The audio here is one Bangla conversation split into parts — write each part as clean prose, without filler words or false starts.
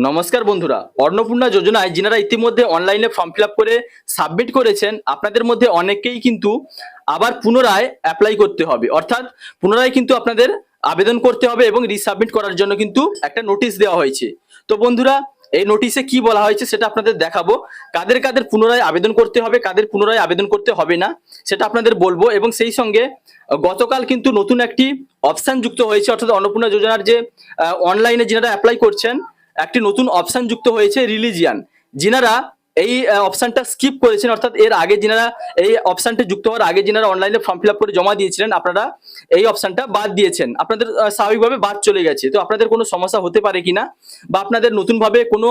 নমস্কার বন্ধুরা, অন্নপূর্ণা যোজনায় যিনারা ইতিমধ্যে অনলাইনে ফর্ম ফিল আপ করে সাবমিট করেছেন, আপনাদের মধ্যে অনেককেই কিন্তু আবার পুনরায় অ্যাপ্লাই করতে হবে। অর্থাৎ পুনরায় কিন্তু আপনাদের আবেদন করতে হবে এবং রিসাবমিট করার জন্য কিন্তু একটা নোটিশ দেওয়া হয়েছে। তো বন্ধুরা, এই নোটিশে কি বলা হয়েছে সেটা আপনাদের দেখাবো। কাদের কাদের পুনরায় আবেদন করতে হবে, কাদের পুনরায় আবেদন করতে হবে না সেটা আপনাদের বলবো। এবং সেই সঙ্গে গতকাল কিন্তু নতুন একটি অপশন যুক্ত হয়েছে, অর্থাৎ অন্নপূর্ণা যোজনার যে অনলাইনে যিনারা অ্যাপ্লাই করছেন একটি নতুন অপশন যুক্ত হয়েছে রিলিজিয়ান। যিনারা এই অপশনটা স্কিপ করেছেন, অর্থাৎ এর আগে যিনারা এই অপশনটা যুক্ত হওয়ার আগে যিনারা অনলাইনে ফর্ম ফিল আপ করে জমা দিয়েছিলেন, আপনারা এই অপশনটা বাদ দিয়েছেন, আপনাদের স্বাভাবিকভাবে বাদ চলে গেছে। তো আপনাদের কোনো সমস্যা হতে পারে কিনা বা আপনাদের নতুনভাবে কোনো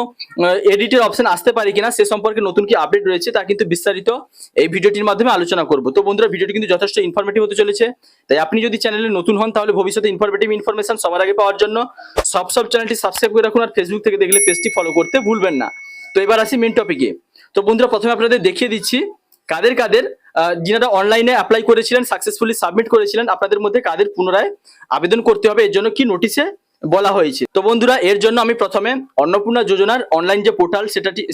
এডিটের অপশন আসতে পারে কিনা সে সম্পর্কে নতুন কি আপডেট রয়েছে তা কিন্তু বিস্তারিত এই ভিডিওটির মাধ্যমে আলোচনা করব। তো বন্ধুরা, ভিডিওটি কিন্তু যথেষ্ট ইনফরমেটিভ হতে চলেছে, তাই আপনি যদি চ্যানেলে নতুন হন তাহলে ভবিষ্যতে ইনফরমেশন সবার আগে পাওয়ার জন্য সব চ্যানেলটি সাবস্ক্রাইব করে রাখুন, আর ফেসবুক থেকে দেখলে পেজটি ফলো করতে ভুলবেন না। তো এবার আসি মেন টপিকে। তো বন্ধুরা, প্রথমে আপনাদের দেখিয়ে দিচ্ছি কাদের কাদের যিনারা অনলাইনে অ্যাপ্লাই করেছিলেন, সাকসেসফুলি সাবমিট করেছিলেন, আপনাদের মধ্যে কাদের পুনরায় আবেদন করতে হবে, এর জন্য কি নোটিশে বলা হয়েছে। তো বন্ধুরা, এর জন্য আমি প্রথমে অন্নপূর্ণা যোজনার অনলাইন যে পোর্টাল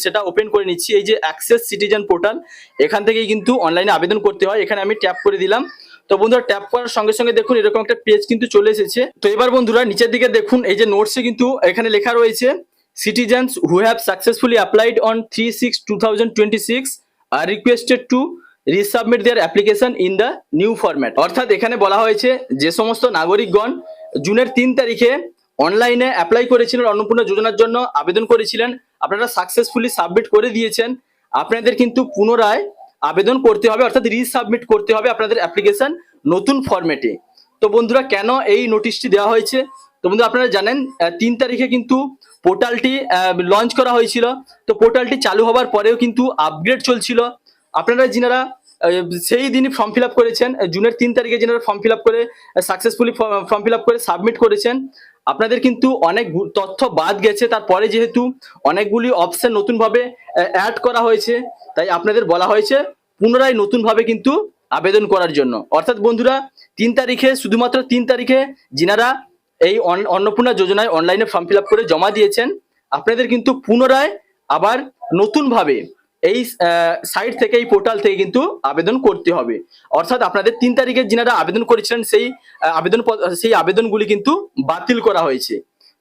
সেটা ওপেন করে নিচ্ছি। এই যে অ্যাক্সেস সিটিজেন পোর্টাল, এখান থেকেই কিন্তু অনলাইনে আবেদন করতে হয়। এখানে আমি ট্যাপ করে দিলাম। তো বন্ধুরা, ট্যাপ করার সঙ্গে সঙ্গে দেখুন এরকম একটা পেজ কিন্তু চলে এসেছে। তো এবার বন্ধুরা, নিচের দিকে দেখুন এই যে নোটসে কিন্তু এখানে লেখা রয়েছে citizens who have successfully applied on 3/6/2026 are requested to resubmit their application in the new format। অর্থাৎ এখানে বলা হয়েছে যে সমস্ত নাগরিকগণ জুনের 3 তারিখে অনলাইনে অ্যাপ্লাই করেছিলেন, অন্নপূর্ণা যোজনার জন্য আবেদন করেছিলেন, আপনারা সাকসেসফুলি সাবমিট করে দিয়েছেন, আপনাদের কিন্তু পুনরায় আবেদন করতে হবে, অর্থাৎ রিসাবমিট করতে হবে আপনাদের অ্যাপ্লিকেশন নতুন ফরম্যাটে। তো বন্ধুরা, কেন এই নোটিশটি দেওয়া হয়েছে? তো বন্ধু, আপনারা জানেন 3 তারিখে কিন্তু পোর্টালটি লঞ্চ করা হয়েছিল। তো পোর্টালটি চালু হওয়ার পরেও কিন্তু আপগ্রেড চলছিল। আপনারা যিনারা সেই দিনই ফর্ম ফিল আপ করেছেন, জুনের 3 তারিখে যিনারা ফর্ম ফিল আপ করে সাকসেসফুলি ফর্ম ফিল আপ করে সাবমিট করেছেন, আপনাদের কিন্তু অনেক তথ্য বাদ গেছে। তারপরে যেহেতু অনেকগুলি অপশন নতুনভাবে অ্যাড করা হয়েছে, তাই আপনাদের বলা হয়েছে পুনরায় নতুনভাবে কিন্তু আবেদন করার জন্য। অর্থাৎ বন্ধুরা, 3 তারিখে, শুধুমাত্র 3 তারিখে যিনারা এই অন্নপূর্ণা যোজনায় অনলাইনে ফর্ম ফিল আপ করে জমা দিয়েছেন, আপনাদের কিন্তু পুনরায় আবার নতুনভাবে এই সাইট থেকে, এই পোর্টাল থেকে কিন্তু আবেদন করতে হবে। অর্থাৎ আপনাদের 3 তারিখে যিনারা আবেদন করেছিলেন সেই আবেদনগুলি কিন্তু বাতিল করা হয়েছে।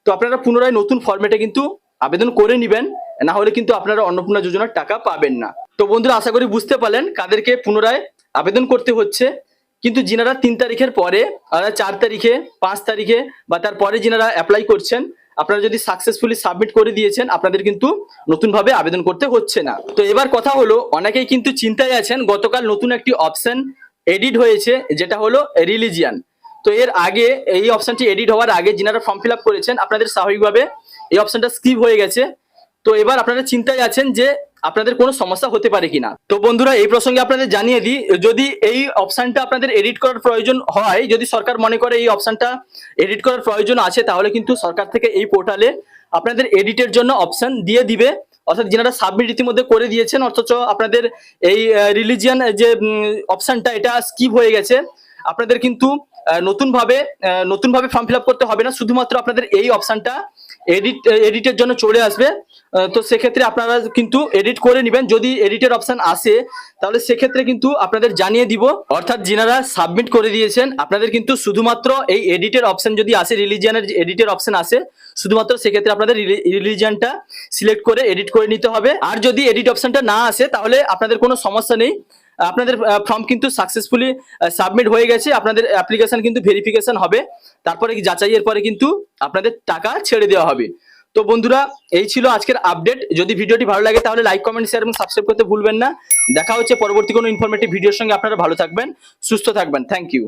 তো আপনারা পুনরায় নতুন ফরম্যাটে কিন্তু আবেদন করে নেবেন, না হলে কিন্তু আপনারা অন্নপূর্ণা যোজনার টাকা পাবেন না। তো বন্ধুরা, আশা করি বুঝতে পারলেন কাদেরকে পুনরায় আবেদন করতে হচ্ছে। কিন্তু যিনারা 3 তারিখের পরে, 4 তারিখে, 5 তারিখে বা তারপরে যিনারা অ্যাপ্লাই করছেন, আপনারা যদি সাকসেসফুলি সাবমিট করে দিয়েছেন, আপনাদের কিন্তু নতুনভাবে আবেদন করতে হচ্ছে না। তো এবার কথা হলো, অনেকেই কিন্তু চিন্তায় আছেন, গতকাল নতুন একটি অপশন এডিট হয়েছে, যেটা হলো রিলিজিয়ান। তো এর আগে, এই অপশনটি এডিট হওয়ার আগে যিনারা ফর্ম ফিল আপ করেছেন, আপনাদের স্বাভাবিকভাবে এই অপশনটা স্কিপ হয়ে গেছে। তো এবার আপনারা চিন্তায় আছেন যে আপনাদের কোনো সমস্যা হতে পারে কিনা। তো বন্ধুরা, এই প্রসঙ্গে আপনাদের জানিয়ে দিই, যদি এই অপশনটা আপনাদের এডিট করার প্রয়োজন হয়, যদি সরকার মনে করে এই অপশনটা এডিট করার প্রয়োজন আছে, তাহলে কিন্তু সরকার থেকে এই পোর্টালে আপনাদের এডিটের জন্য অপশন দিয়ে দিবে। অর্থাৎ যিনারা সাবমিট ইতিমধ্যে করে দিয়েছেন, অথচ আপনাদের এই রিলিজিয়ান যে অপশনটা এটা স্কিপ হয়ে গেছে, আপনাদের কিন্তু নতুনভাবে ফর্ম ফিল আপ করতে হবে না, শুধুমাত্র আপনাদের এই অপশনটা এডিটের জন্য চলে আসবে। তো সেক্ষেত্রে আপনারা কিন্তু এডিট করে নেবেন। যদি এডিটের অপশন আসে তাহলে সেক্ষেত্রে কিন্তু আপনাদের জানিয়ে দিব। অর্থাৎ যিনারা সাবমিট করে দিয়েছেন, আপনাদের কিন্তু শুধুমাত্র এই এডিটের অপশন যদি আসে, রিলিজিয়ানের এডিটের অপশন আসে, শুধুমাত্র সেক্ষেত্রে আপনাদের রিলিজিয়ানটা সিলেক্ট করে এডিট করে নিতে হবে। আর যদি এডিট অপশনটা না আসে তাহলে আপনাদের কোনো সমস্যা নেই, আপনাদের ফর্ম কিন্তু সাকসেসফুলি সাবমিট হয়ে গেছে, আপনাদের অ্যাপ্লিকেশন কিন্তু ভেরিফিকেশন হবে, তারপরে যাচাইয়ের পরে কিন্তু আপনাদের টাকা ছেড়ে দেওয়া হবে। তো বন্ধুরা, এই ছিল আজকের আপডেট। যদি ভিডিওটি ভালো লাগে তাহলে লাইক, কমেন্ট, শেয়ার এবং সাবস্ক্রাইব করতে ভুলবেন না। দেখা হচ্ছে পরবর্তী কোনো ইনফরমেটিভ ভিডিওর সঙ্গে। আপনারা ভালো থাকবেন, সুস্থ থাকবেন। Thank you.